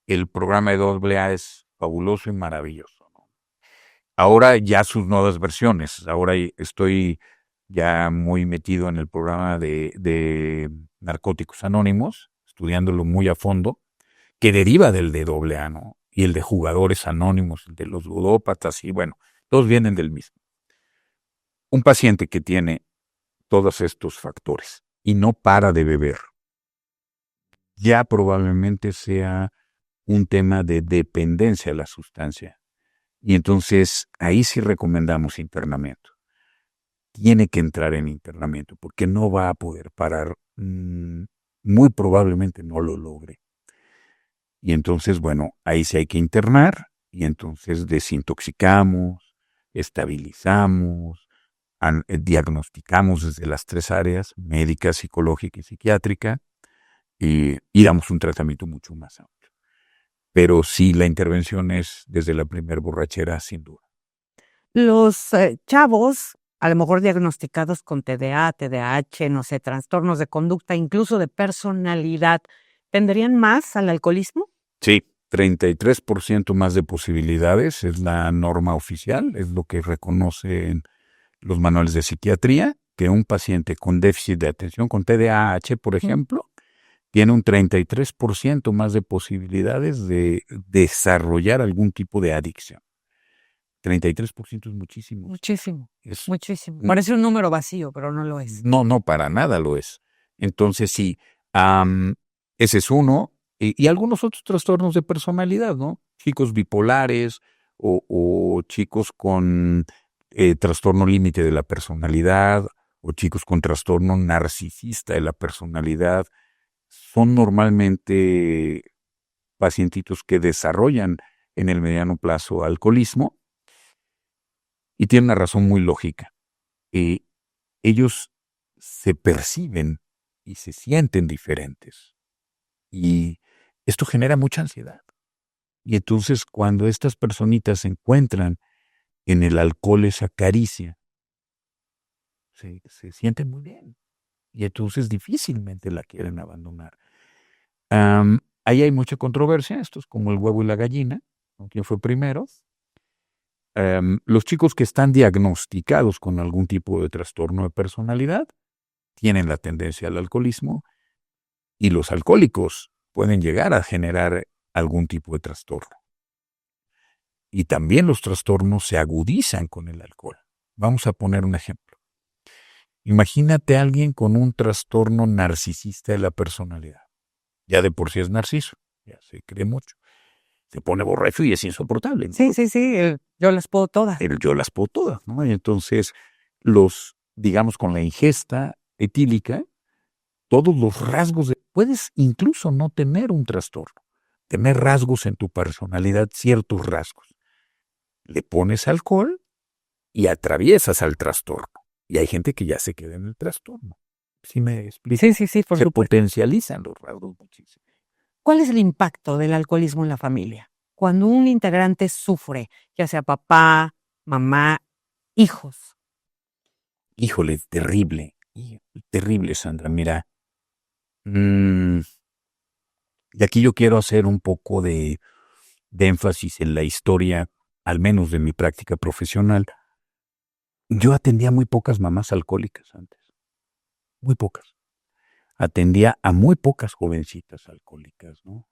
El programa de AA es fabuloso y maravilloso, ¿no? Ahora ya sus nuevas versiones. Ahora estoy ya muy metido en el programa de Narcóticos Anónimos, estudiándolo muy a fondo, que deriva del de AA, ¿no? Y el de Jugadores Anónimos, el de los ludópatas, y bueno, todos vienen del mismo. Un paciente que tiene todos estos factores y no para de beber, ya probablemente sea un tema de dependencia a la sustancia. Y entonces ahí sí recomendamos internamiento. Tiene que entrar en internamiento porque no va a poder parar, muy probablemente no lo logre. Y entonces, bueno, ahí sí hay que internar y entonces desintoxicamos, estabilizamos, diagnosticamos desde las tres áreas, médica, psicológica y psiquiátrica, y damos un tratamiento mucho más amplio. Pero sí, la intervención es desde la primer borrachera, sin duda. Los chavos, a lo mejor diagnosticados con TDA, TDAH, no sé, trastornos de conducta, incluso de personalidad, ¿tenderían más al alcoholismo? Sí, 33% más de posibilidades es la norma oficial, es lo que reconocen los manuales de psiquiatría, que un paciente con déficit de atención, con TDAH, por ejemplo, tiene un 33% más de posibilidades de desarrollar algún tipo de adicción. 33% es muchísimo. Muchísimo, Es, muchísimo. Parece un número vacío, pero no lo es. no, para nada lo es. Entonces, sí, ese es uno. Y algunos otros trastornos de personalidad, ¿no? Chicos bipolares o chicos con trastorno límite de la personalidad o chicos con trastorno narcisista de la personalidad son normalmente pacientitos que desarrollan en el mediano plazo alcoholismo y tienen una razón muy lógica. Ellos se perciben y se sienten diferentes. Y esto genera mucha ansiedad. Y entonces cuando estas personitas encuentran en el alcohol esa caricia, se sienten muy bien. Y entonces difícilmente la quieren abandonar. Ahí hay mucha controversia. Esto es como el huevo y la gallina, ¿no? ¿Quién fue primero? Los chicos que están diagnosticados con algún tipo de trastorno de personalidad tienen la tendencia al alcoholismo y los alcohólicos pueden llegar a generar algún tipo de trastorno. Y también los trastornos se agudizan con el alcohol. Vamos a poner un ejemplo. Imagínate a alguien con un trastorno narcisista de la personalidad. Ya de por sí es narciso, ya se cree mucho. Se pone borracho y es insoportable, ¿no? Sí, yo las puedo todas. El yo las puedo todas, ¿no? Y entonces, digamos, con la ingesta etílica, todos los rasgos puedes incluso no tener un trastorno, tener rasgos en tu personalidad, ciertos rasgos. Le pones alcohol y atraviesas al trastorno. Y hay gente que ya se queda en el trastorno. ¿Sí me explico? Sí, por se supuesto. potencializan los rasgos muchísimo. ¿Cuál es el impacto del alcoholismo en la familia? Cuando un integrante sufre, ya sea papá, mamá, hijos. Híjole, terrible, terrible, Sandra. Mira, y aquí yo quiero hacer un poco de énfasis en la historia, al menos de mi práctica profesional. Yo atendía muy pocas mamás alcohólicas antes, muy pocas. Atendía a muy pocas jovencitas alcohólicas, ¿no?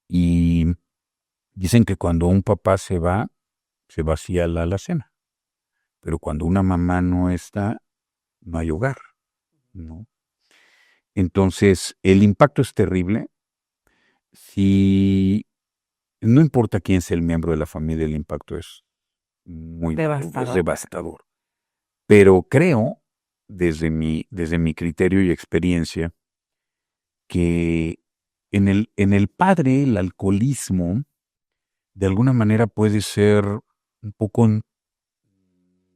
Y dicen que cuando un papá se va, se vacía la alacena. Pero cuando una mamá no está, no hay hogar, ¿no? Entonces, el impacto es terrible. Si no importa quién sea el miembro de la familia, el impacto es muy Devastador. es devastador. Pero creo, desde mi criterio y experiencia, que en el padre el alcoholismo de alguna manera puede ser un poco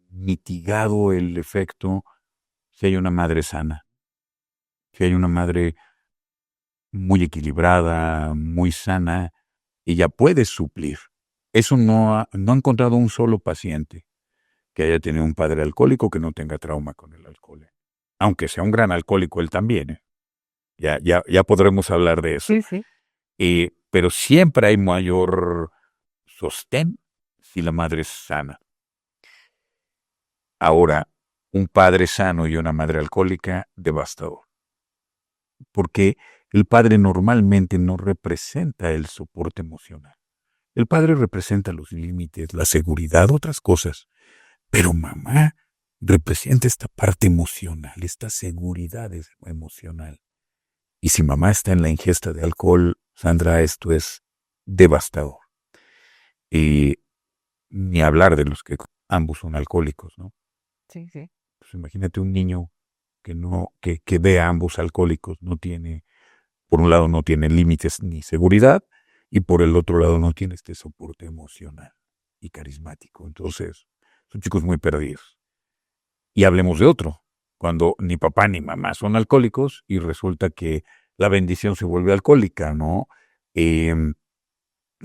mitigado el efecto si hay una madre sana, si hay una madre muy equilibrada, muy sana, ella puede suplir. Eso no ha encontrado un solo paciente que haya tenido un padre alcohólico que no tenga trauma con el alcohol. Aunque sea un gran alcohólico él también. Ya podremos hablar de eso. Sí. Pero siempre hay mayor sostén si la madre es sana. Ahora, un padre sano y una madre alcohólica, devastador. Porque el padre normalmente no representa el soporte emocional. El padre representa los límites, la seguridad, otras cosas. Pero mamá representa esta parte emocional, esta seguridad emocional. Y si mamá está en la ingesta de alcohol, Sandra, esto es devastador. Y ni hablar de los que ambos son alcohólicos, ¿no? Sí. Pues imagínate un niño que ve a ambos alcohólicos, no tiene, por un lado no tiene límites ni seguridad, y por el otro lado no tiene este soporte emocional y carismático. Entonces, son chicos muy perdidos. Y hablemos de otro, cuando ni papá ni mamá son alcohólicos y resulta que la bendición se vuelve alcohólica, ¿no?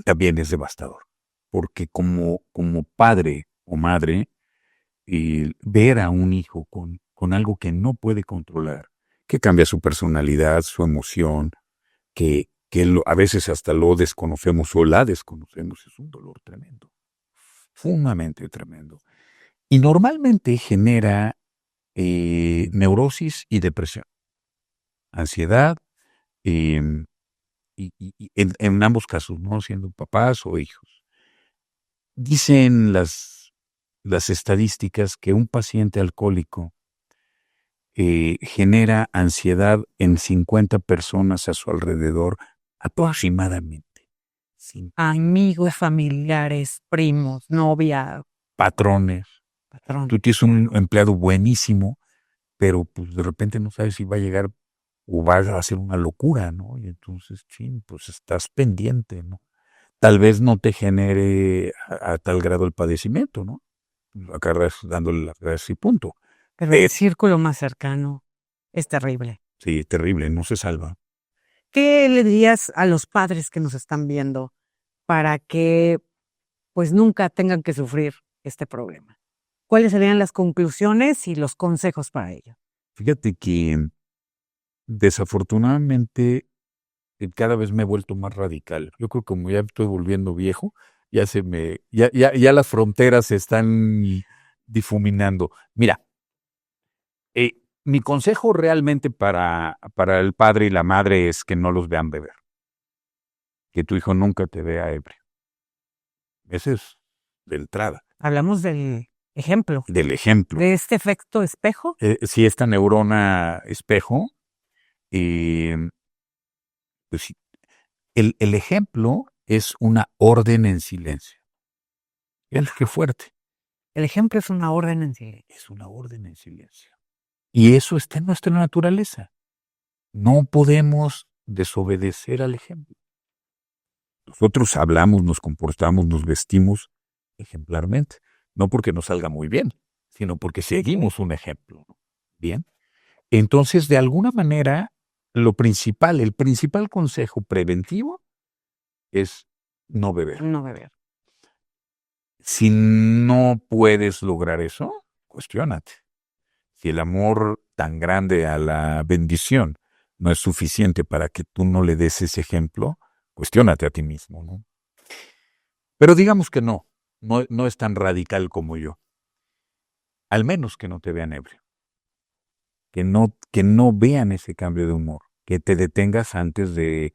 También es devastador, porque como padre o madre y ver a un hijo con algo que no puede controlar, que cambia su personalidad, su emoción, a veces hasta lo desconocemos o la desconocemos, es un dolor tremendo, sumamente tremendo. Y normalmente genera neurosis y depresión, ansiedad, em, y en ambos casos, ¿no? Siendo papás o hijos. Dicen las estadísticas que un paciente alcohólico genera ansiedad en 50 personas a su alrededor aproximadamente. Amigos, familiares, primos, novia, Patrones. patrón. Tú tienes un empleado buenísimo, pero pues de repente no sabes si va a llegar o va a hacer una locura, ¿no? Y entonces, pues estás pendiente, ¿no? Tal vez no te genere a tal grado el padecimiento, ¿no? Agarras dándole las gracias y punto. Pero el círculo más cercano es terrible. Sí, terrible, no se salva. ¿Qué le dirías a los padres que nos están viendo para que pues nunca tengan que sufrir este problema? ¿Cuáles serían las conclusiones y los consejos para ello? Fíjate que desafortunadamente cada vez me he vuelto más radical. Yo creo que como ya estoy volviendo viejo, ya las fronteras se están difuminando. Mira, mi consejo realmente para el padre y la madre es que no los vean beber. Que tu hijo nunca te vea ebrio. Ese es de entrada. Hablamos del ejemplo, Del ejemplo. de este efecto espejo. Si esta neurona espejo, pues sí, el ejemplo es una orden en silencio. Qué fuerte. El ejemplo es una orden en sí. Es una orden en silencio. Y eso está en nuestra naturaleza. No podemos desobedecer al ejemplo. Nosotros hablamos, nos comportamos, nos vestimos ejemplarmente. No porque nos salga muy bien, sino porque seguimos un ejemplo. Bien. Entonces, de alguna manera, el principal consejo preventivo es no beber. No beber. Si no puedes lograr eso, cuestiónate. Si el amor tan grande a la bendición no es suficiente para que tú no le des ese ejemplo, cuestiónate a ti mismo, ¿no? Pero digamos que no es tan radical como yo. Al menos que no te vean ebrio. Que no vean ese cambio de humor. Que te detengas antes de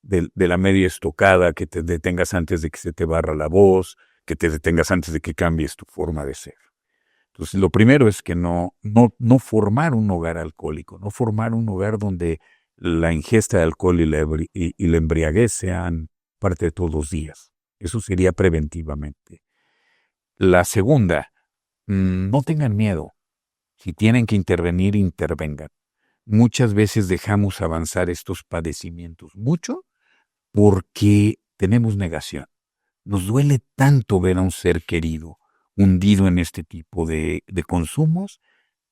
la media estocada, que te detengas antes de que se te barra la voz, que te detengas antes de que cambies tu forma de ser. Entonces, lo primero es que no formar un hogar alcohólico, no formar un hogar donde la ingesta de alcohol y la embriaguez sean parte de todos los días. Eso sería preventivamente. La segunda, no tengan miedo. Si tienen que intervenir, intervengan. Muchas veces dejamos avanzar estos padecimientos mucho porque tenemos negación. Nos duele tanto ver a un ser querido hundido en este tipo de consumos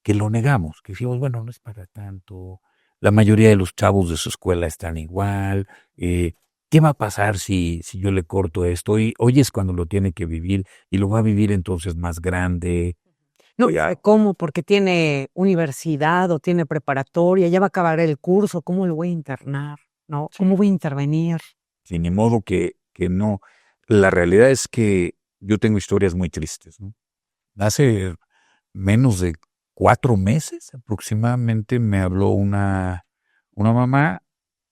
que lo negamos, que decimos, bueno, no es para tanto, la mayoría de los chavos de su escuela están igual, ¿qué va a pasar si yo le corto esto? Y hoy es cuando lo tiene que vivir y lo va a vivir entonces más grande. No, ¿cómo? Porque tiene universidad o tiene preparatoria, ya va a acabar el curso, ¿cómo lo voy a internar? ¿No? ¿Cómo voy a intervenir? Sí, ni modo que no. La realidad es que yo tengo historias muy tristes, ¿no? Hace menos de 4 meses aproximadamente me habló una mamá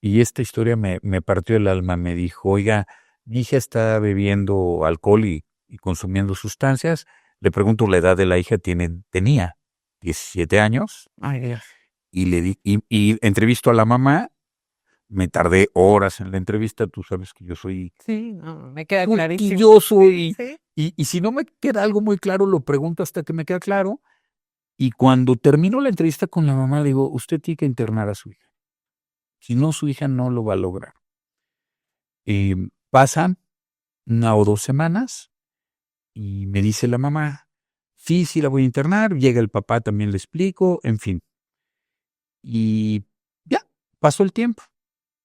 y esta historia me partió el alma. Me dijo, oiga, mi hija está bebiendo alcohol y consumiendo sustancias. Le pregunto la edad de la hija, tenía 17 años. Ay, Dios. Y entrevisto a la mamá. Me tardé horas en la entrevista. Tú sabes que yo soy Sí, no, me queda clarísimo. quisquilloso y Sí. si no me queda algo muy claro, lo pregunto hasta que me queda claro. Y cuando termino la entrevista con la mamá, le digo, usted tiene que internar a su hija. Si no, su hija no lo va a lograr. Pasan 1 o 2 semanas y me dice la mamá, sí, la voy a internar. Llega el papá, también le explico, en fin. Y ya, pasó el tiempo.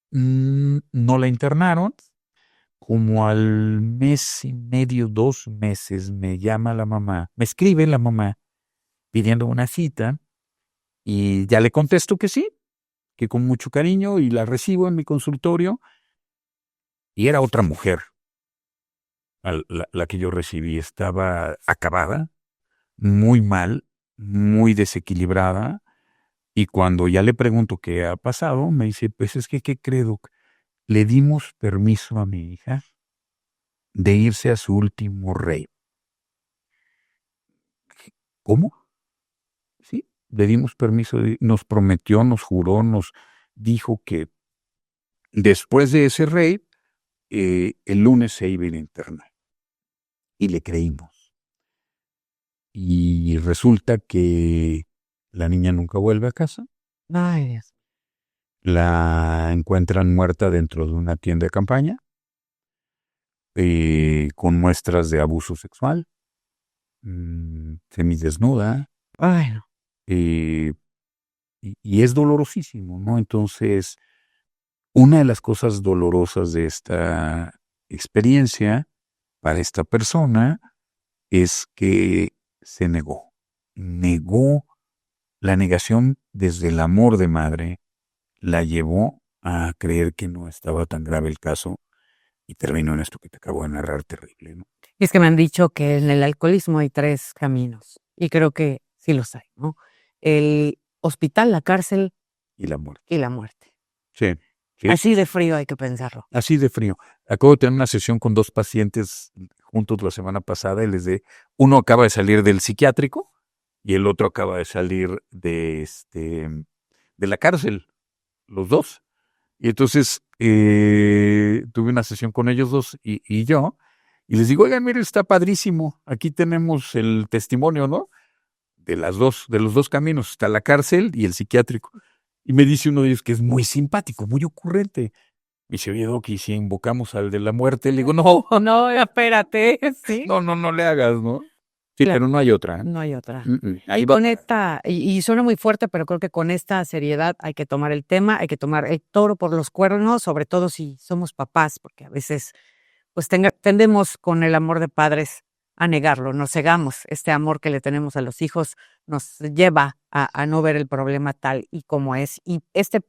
No la internaron, Como al mes y medio, 2 meses, me llama la mamá, me escribe la mamá pidiendo una cita y ya le contesto que sí, que con mucho cariño, y la recibo en mi consultorio, y era otra mujer la que yo recibí. Estaba acabada, muy mal, muy desequilibrada, y cuando ya le pregunto qué ha pasado, me dice, pues es que, ¿qué creo? Le dimos permiso a mi hija de irse a su último rave. ¿Cómo? Sí, le dimos permiso, nos prometió, nos juró, nos dijo que después de ese rave, el lunes se iba a ir a internar. Y le creímos. Y resulta que la niña nunca vuelve a casa. Ay, Dios. La encuentran muerta dentro de una tienda de campaña, con muestras de abuso sexual, semidesnuda, Ay, no. y es dolorosísimo, ¿no? Entonces, una de las cosas dolorosas de esta experiencia para esta persona es que se negó. La negación desde el amor de madre la llevó a creer que no estaba tan grave el caso y terminó en esto que te acabo de narrar, terrible, ¿no? Y es que me han dicho que en el alcoholismo hay 3 caminos y creo que sí los hay, ¿no? El hospital, la cárcel Y la muerte. y la muerte. Sí, sí. Así de frío hay que pensarlo. Así de frío. Acabo de tener una sesión con 2 pacientes juntos la semana pasada y uno acaba de salir del psiquiátrico y el otro acaba de salir de la cárcel, los 2. Y entonces tuve una sesión con ellos 2 y yo, y les digo, oigan, mire, está padrísimo, aquí tenemos el testimonio, ¿no? De los 2 caminos, está la cárcel y el psiquiátrico. Y me dice uno de ellos que es muy simpático, muy ocurrente. Me dice, oye, Doc, ¿y si invocamos al de la muerte? Le digo, no, No, espérate, sí. no le hagas, ¿no? Sí, Claro. pero no hay otra. No hay otra. Ahí Y va. con esta, y suena muy fuerte, pero creo que con esta seriedad hay que tomar el tema, hay que tomar el toro por los cuernos, sobre todo si somos papás, porque a veces pues tendemos con el amor de padres a negarlo, nos cegamos. Este amor que le tenemos a los hijos nos lleva a no ver el problema tal y como es. Y este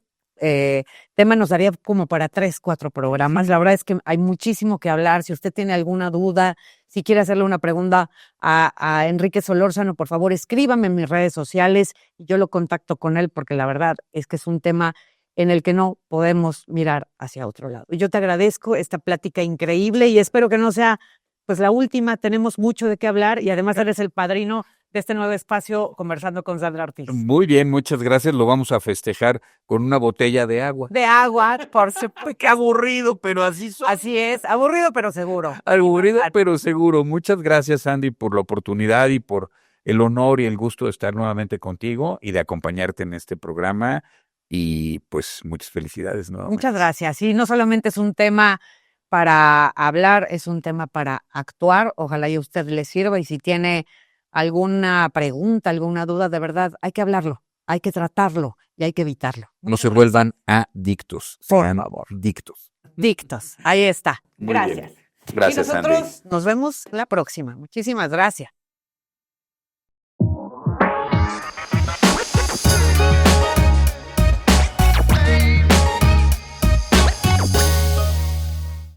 tema nos daría como para 3, 4 programas. La verdad es que hay muchísimo que hablar. Si usted tiene alguna duda, si quiere hacerle una pregunta a Enrique Solórzano, por favor, escríbame en mis redes sociales y yo lo contacto con él, porque la verdad es que es un tema en el que no podemos mirar hacia otro lado. Y yo te agradezco esta plática increíble y espero que no sea pues la última. Tenemos mucho de qué hablar y además eres el padrino de este nuevo espacio Conversando con Sandra Ortiz. Muy bien, muchas gracias. Lo vamos a festejar con una botella de agua. De agua, por supuesto. Qué aburrido, pero así son. Así es, aburrido pero seguro. Aburrido, pero seguro. Muchas gracias, Andy, por la oportunidad y por el honor y el gusto de estar nuevamente contigo y de acompañarte en este programa. Y pues muchas felicidades nuevamente. Muchas gracias. Y no solamente es un tema para hablar, es un tema para actuar. Ojalá y a usted le sirva. Y si tiene alguna pregunta, alguna duda, de verdad, hay que hablarlo, hay que tratarlo y hay que evitarlo. No se vuelvan adictos. Por sean favor. Dictos. Dictos. Ahí está. Muy Gracias. bien. Gracias, y nosotros Andy. nos vemos la próxima. Muchísimas gracias.